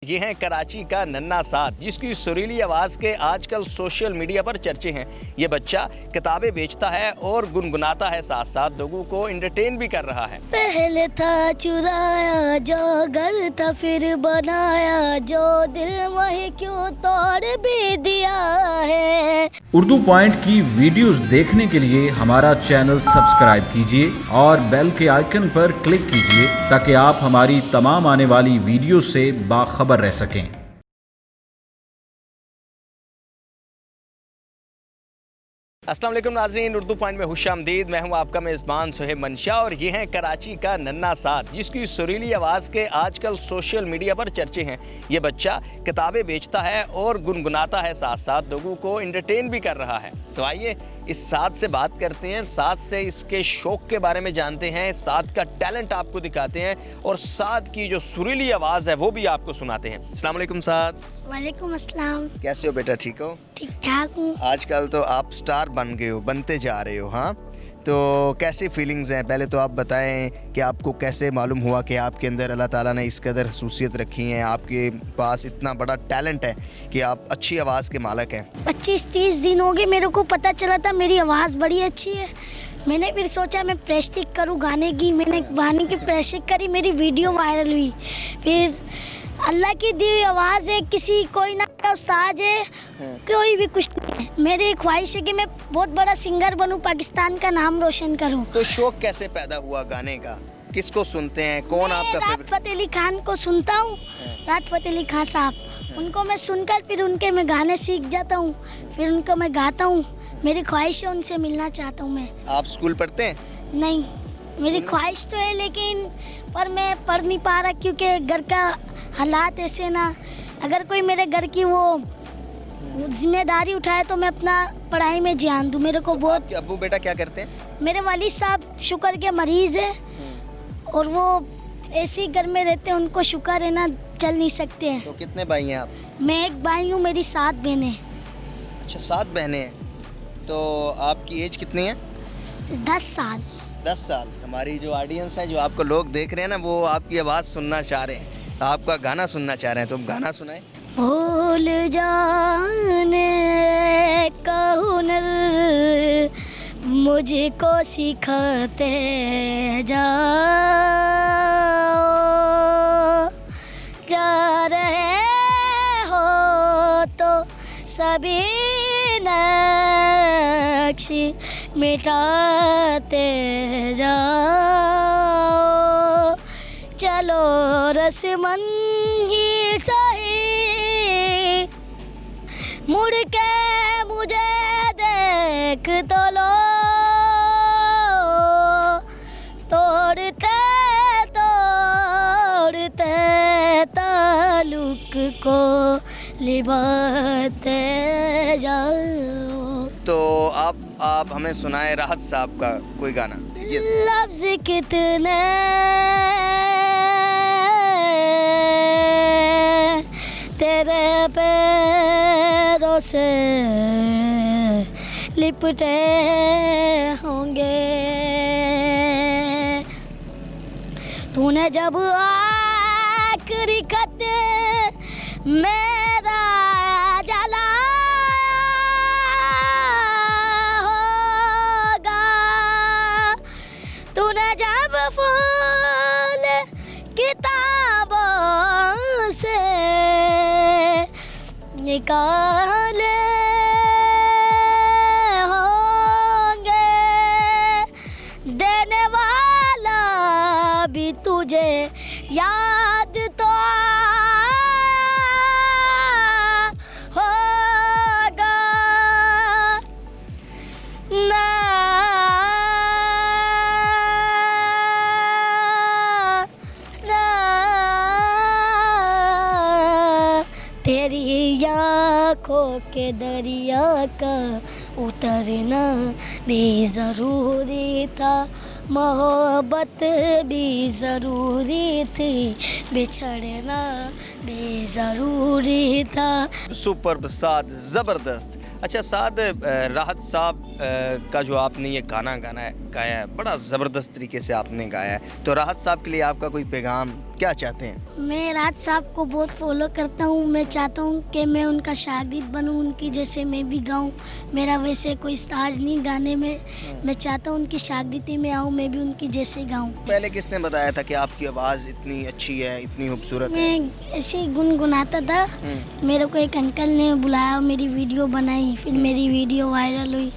ये है कराची का नन्ना साद, जिसकी सुरीली आवाज़ के आजकल सोशल मीडिया पर चर्चे हैं। ये बच्चा किताबें बेचता है और गुनगुनाता है, साथ साथ लोगों को एंटरटेन भी कर रहा है। पहले था चुराया जो घर था, फिर बनाया जो दिल, वही क्यों तोड़ भी दिया है। उर्दू पॉइंट की वीडियोस देखने के लिए हमारा चैनल सब्सक्राइब कीजिए और बेल के आइकन पर क्लिक कीजिए ताकि आप हमारी तमाम आने वाली वीडियो से बाखबर रह सकें। अस्सलाम वालेकुम नाज़रीन, उर्दू पॉइंट में खुशामदीद। मैं हूं आपका मेज़बान सुहेब मंशा और ये है कराची का नन्ना साद, जिसकी सुरीली आवाज़ के आजकल सोशल मीडिया पर चर्चे हैं। ये बच्चा किताबें बेचता है और गुनगुनाता है, साथ साथ लोगों को एंटरटेन भी कर रहा है। तो आइए इस साद से बात करते हैं, साद से इसके शौक़ के बारे में जानते हैं, साद का टैलेंट आपको दिखाते हैं और साद की जो सुरीली आवाज़ है वो भी आपको सुनाते हैं। अस्सलाम वालेकुम साद। वालेकुम अस्सलाम। कैसे हो बेटा, ठीक हो? ठीक ठाक हूँ। आजकल तो आप स्टार बन गए हो, बनते जा रहे हो। हाँ, तो कैसी फीलिंग्स हैं? पहले तो आप बताएं कि आपको कैसे मालूम हुआ कि आपके अंदर अल्लाह ताला ने इस कदर खसूसियत रखी हैं, आपके पास इतना बड़ा टैलेंट है कि आप अच्छी आवाज़ के मालिक हैं। 25-30 दिन हो गए मेरे को पता चला था मेरी आवाज़ बड़ी अच्छी है। मैंने फिर सोचा मैं प्रैक्टिस करूँ गाने की। मैंने गाने की प्रैक्टिस करी, मेरी वीडियो वायरल हुई। फिर अल्लाह की दी हुई आवाज़ है, किसी कोई ना उस्ताद है, कोई भी कुछ नहीं है। मेरी ख्वाहिश है कि मैं बहुत बड़ा सिंगर बनूं, पाकिस्तान का नाम रोशन करूं। तो शौक कैसे पैदा हुआ गाने का? किसको सुनते हैं? कौन आपका राहत फ़तेह अली खान को सुनता हूँ, राहत फ़तेह अली खान साहब। उनको मैं सुनकर फिर उनके मैं गाने सीख जाता हूँ, फिर उनको मैं गाता हूँ। मेरी ख्वाहिश है, उनसे मिलना चाहता हूँ मैं। आप स्कूल पढ़ते हैं? नहीं, मेरी ख्वाहिश तो है लेकिन पर मैं पढ़ नहीं पा रहा क्योंकि घर का हालात ऐसे ना। अगर कोई मेरे घर की वो जिम्मेदारी उठाए तो मैं अपना पढ़ाई में ध्यान दूँ। मेरे को बहुत। आपके अब्बू बेटा क्या करते हैं? मेरे वालिद साहब शुगर के मरीज़ हैं और वो ऐसे ही घर में रहते हैं, उनको शुगर है ना, चल नहीं सकते हैं। तो कितने भाई हैं आप? मैं एक भाई हूँ, मेरी 7 बहनें। अच्छा, 7 बहनें हैं। तो आपकी एज कितनी है? 10 साल। 10 साल। हमारी जो ऑडियंस है, जो आपको लोग देख रहे हैं ना, वो आपकी आवाज़ सुनना चाह रहे हैं, आपका गाना सुनना चाह रहे हैं। तो हम गाना सुनाएं। भूल जाने का हुनर मुझको सिखाते जाओ, जा रहे हो तो सभी नक्श मिटाते जाओ, चलो रस्मन ही सही मुड़ के मुझे देख तो लो, तोड़ते तोड़ते ताल्लुक को लिबाते जाओ। तो आप हमें सुनाए राहत साहब का कोई गाना। लफ्ज़ कितने तेरे पैरों से लिपटे होंगे, तूने जब आखिरी खत मेरा जला होगा, तूने जब फूल किताबों से निकाले होंगे, देने वाला भी तुझे याद तो होगा ना, ना तेरी आँखों के दरिया का उतरना भी ज़रूरी था, मोहब्बत भी ज़रूरी थी, बिछड़ना भी ज़रूरी था। सुपर साद, ज़बरदस्त। अच्छा साद, राहत साहब का जो आपने ये गाना गाया है, बड़ा ज़बरदस्त तरीके से आपने गाया है। तो राहत साहब के लिए आपका कोई पैगाम क्या चाहते हैं? मैं राहत साहब को बहुत फॉलो करता हूँ। मैं चाहता हूँ कि मैं उनका शागिर्द बनूँ, उनकी जैसे मैं भी गाऊँ। मेरा वैसे कोई स्टाज नहीं गाने में, मैं चाहता हूँ उनकी शागिर्दी में आऊँ, मैं भी उनकी जैसे गाऊँ। पहले किसने बताया था कि आपकी आवाज़ इतनी अच्छी है, इतनी खूबसूरत है? मैं ऐसे ही गुनगुनाता था, मेरे को एक अंकल ने बुलाया, मेरी वीडियो बनाई, फिर मेरी वीडियो वायरल हुई।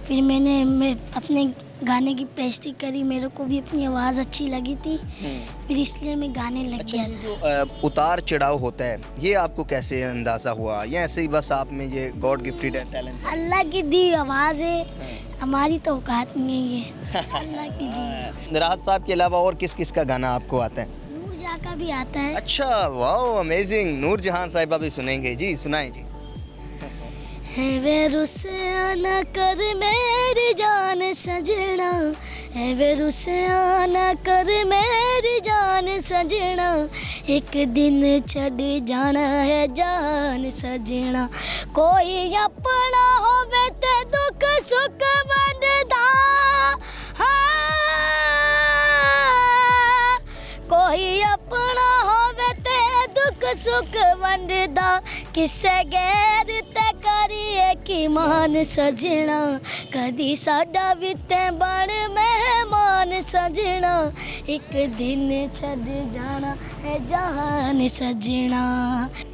फिर मैं अपने गाने की प्रैक्टिस करी, मेरे को भी अपनी आवाज़ अच्छी लगी थी, फिर इसलिए मैं गाने लग अच्छा, गया ये था। जो उतार चढ़ाव होता है, ये आपको कैसे अंदाज़ा हुआ, या ऐसे ही बस आप में ये गॉड गिफ्टेड है टैलेंट? अल्लाह की दी आवाज़ है, हमारी तो औकात नहीं है, अल्लाह की दी। राहत साहब के अलावा और किस किस का गाना आपको आता है? नूर जहाँ का भी आता है। अच्छा, वाह, अमेजिंग। नूर जहां साहिबा भी सुनेंगे जी, सुनाएं जी। है वे रुसआना कर मेरी जान सजना, है वे रुसआना कर मेरी जान सजना, एक दिन छड़ जाना है जान सजना, कोई अपना होवे ते दुख सुख वंडदा, कोई अपना होवे ते दुख सुख वंडदा, किसे गैर ते करिए कि मान सजना, कदी साडा भी ते बण मेहमान सजना, एक दिन छड़ जाना है जान सजना।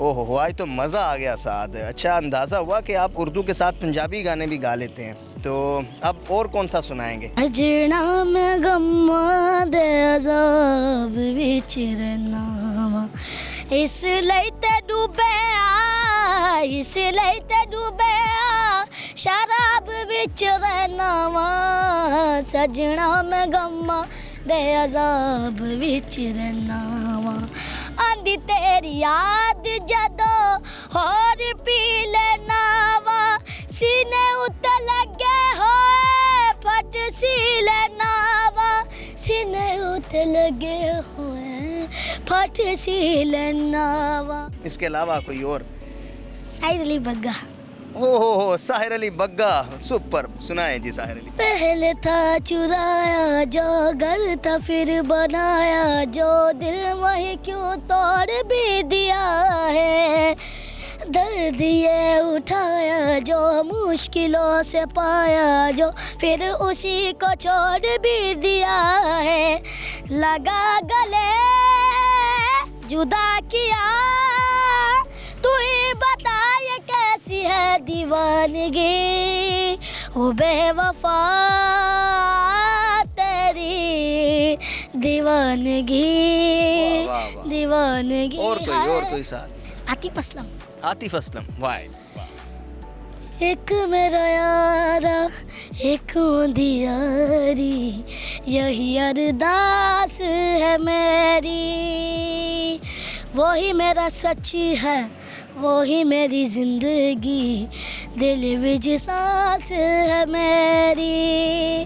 ओहो, आज तो मज़ा आ गया साथ। अच्छा, अंदाज़ा हुआ कि आप उर्दू के साथ पंजाबी गाने भी गा लेते हैं, तो अब और कौन सा सुनाएंगे? सजना में गम्मा दे अजाब विच रहना, इस लई ते डूबे आ, इस लई ते डूबे आ, शराब विच रहना वा, सजना में गम्मा दे अजाब विच रहना वा, आंदी तेरी याद जदो होर पी लेना वा, सीने उत्ते लगे होए फट सी लेना वा, सीने उत्ते लगे होए फट सी लेना वा। इसके अलावा कोई और? साहिर अली बग्गा। हो, साहिर अली बग्गा, सुपर, सुनाएं जी साहिर अली। पहले था चुराया जो घर था, फिर बनाया जो दिल, वही क्यों तोड़ भी दिया है, दर्द ये उठाया जो मुश्किलों से पाया जो, फिर उसी को छोड़ भी दिया है, लगा गले जुदा किया, तू ही बता ये कैसी है दीवानगी, ओ बेवफा तेरी दीवानगी, वाह, वाह, वाह। दीवानगी। और कोई साथ? आतिफ असलम। आतिफ असलम, वाह। एक मेरा यारा एक दियारी, यही अरदास है मेरी, वही मेरा सच्ची है, वही मेरी जिंदगी, दिल विच सांस है मेरी,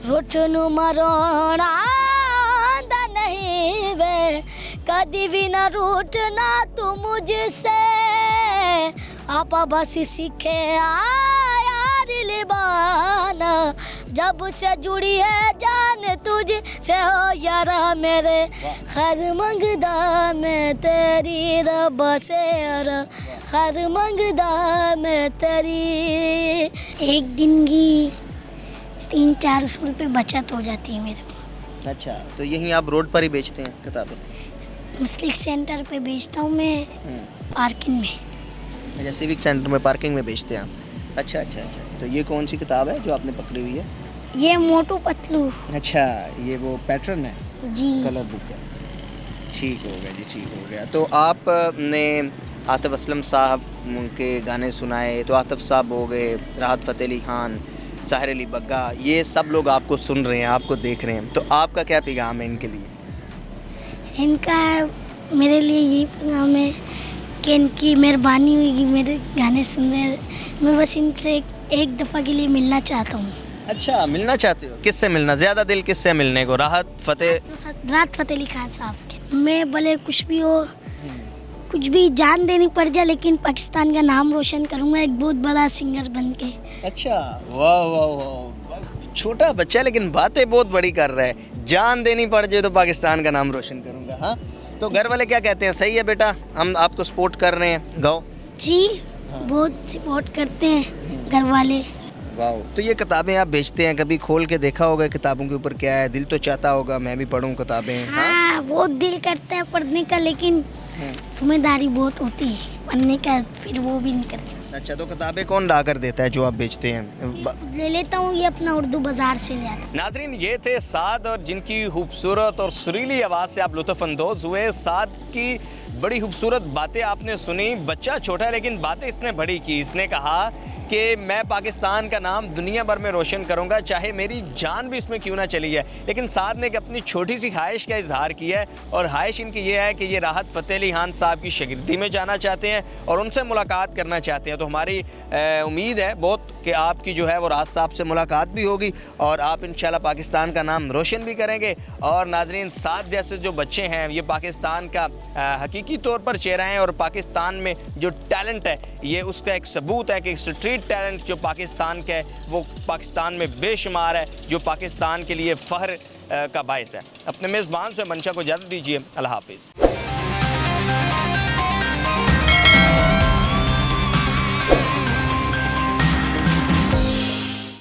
रुठनू मरोना आंदा नहीं वे, कदी भी ना रूठना तू मुझसे, आपा बस सीखे यार लिबाना, जब से जुड़ी है जान तुझ से हो यारा मेरे, खैर मंगदा मैं तेरी रब से, खैर मंगदा मैं तेरी। एक दिन की 300-400 रुपये बचत हो जाती है मेरे को। अच्छा, तो यहीं आप रोड पर ही बेचते हैं किताबें? मसलिक सेंटर पे बेचता हूँ मैं, पार्किंग में। अच्छा, सिविक सेंटर में पार्किंग में बेचते हैं आप। अच्छा, तो ये कौन सी किताब है जो आपने पकड़ी हुई है? ये मोटू पतलू। अच्छा, ये वो पैटर्न है, जी। कलर बुक है। ठीक हो गया जी, ठीक हो गया। तो आपने आतिफ असलम साहब के गाने सुनाए, तो आतिफ साहब हो गए, राहत फ़तेह अली खान, साहिर अली बग्गा, ये सब लोग आपको सुन रहे हैं, आपको देख रहे हैं, तो आपका क्या पैगाम है इनके लिए? इनका मेरे लिए यही पैगाम है कि इनकी मेहरबानी हुई कि मेरे गाने सुन रहे हैं। मैं बस इनसे एक दफ़ा के लिए मिलना चाहता हूँ। अच्छा, मिलना चाहते हो? किससे मिलना? ज़्यादा दिल किससे मिलने को? राहत फ़तेह अली खान साहब के। मैं भले कुछ भी हो, कुछ भी जान देनी पड़ जाए लेकिन पाकिस्तान का नाम रोशन करूँगा एक बहुत बड़ा सिंगर बन के। अच्छा, वाह वाह वाह, छोटा बच्चा लेकिन बातें बहुत बड़ी कर रहा है। जान देनी पड़ जाए तो पाकिस्तान का नाम रोशन करूँगा। हाँ, तो घर वाले क्या कहते हैं? सही है बेटा, हम आपको सपोर्ट कर रहे हैं, गाओ। जी बहुत सपोर्ट करते हैं घर वाले। वाह, तो ये किताबें आप बेचते हैं, कभी खोल के देखा होगा किताबों के ऊपर क्या है? दिल तो चाहता होगा मैं भी पढूं किताबें। हाँ बहुत दिल करता है पढ़ने का लेकिन जिम्मेदारी बहुत होती है पढ़ने का, फिर वो भी नहीं करते। अच्छा, तो किताबें कौन ला कर देता है जो आप बेचते हैं? ले लेता हूँ, ये अपना उर्दू बाजार से ले आता। नाजरीन, ये थे साद और जिनकी खूबसूरत और सुरीली आवाज़ से आप लुत्फ़ अंदोज़ हुए। साद की बड़ी खूबसूरत बातें आपने सुनी। बच्चा छोटा है लेकिन बातें इसने बड़ी की। इसने कहा कि मैं पाकिस्तान का नाम दुनिया भर में रोशन करूंगा, चाहे मेरी जान भी इसमें क्यों ना चली जाए। लेकिन साद ने एक अपनी छोटी सी ख्वाहिश का इजहार किया है और ख्वाहिश इनकी ये है कि ये राहत फ़तेह अली खान साहब की शागिर्दी में जाना चाहते हैं और उनसे मुलाकात करना चाहते हैं। तो हमारी उम्मीद है बहुत कि आपकी जो है वो राहत साहब से मुलाकात भी होगी और आप इंशाल्लाह पाकिस्तान का नाम रोशन भी करेंगे। और नाजरीन, साद जैसे जो बच्चे हैं ये पाकिस्तान का हकीकी तौर पर चेहरा है और पाकिस्तान में जो टैलेंट है ये उसका एक सबूत है कि स्ट्रीट टैलेंट जो पाकिस्तान का है वो पाकिस्तान में बेशुमार है, जो पाकिस्तान के लिए फ़ख्र का बायस है। अपने मेज़बान से मंशा को इजाज़त दीजिए। अल्लाह हाफिज़।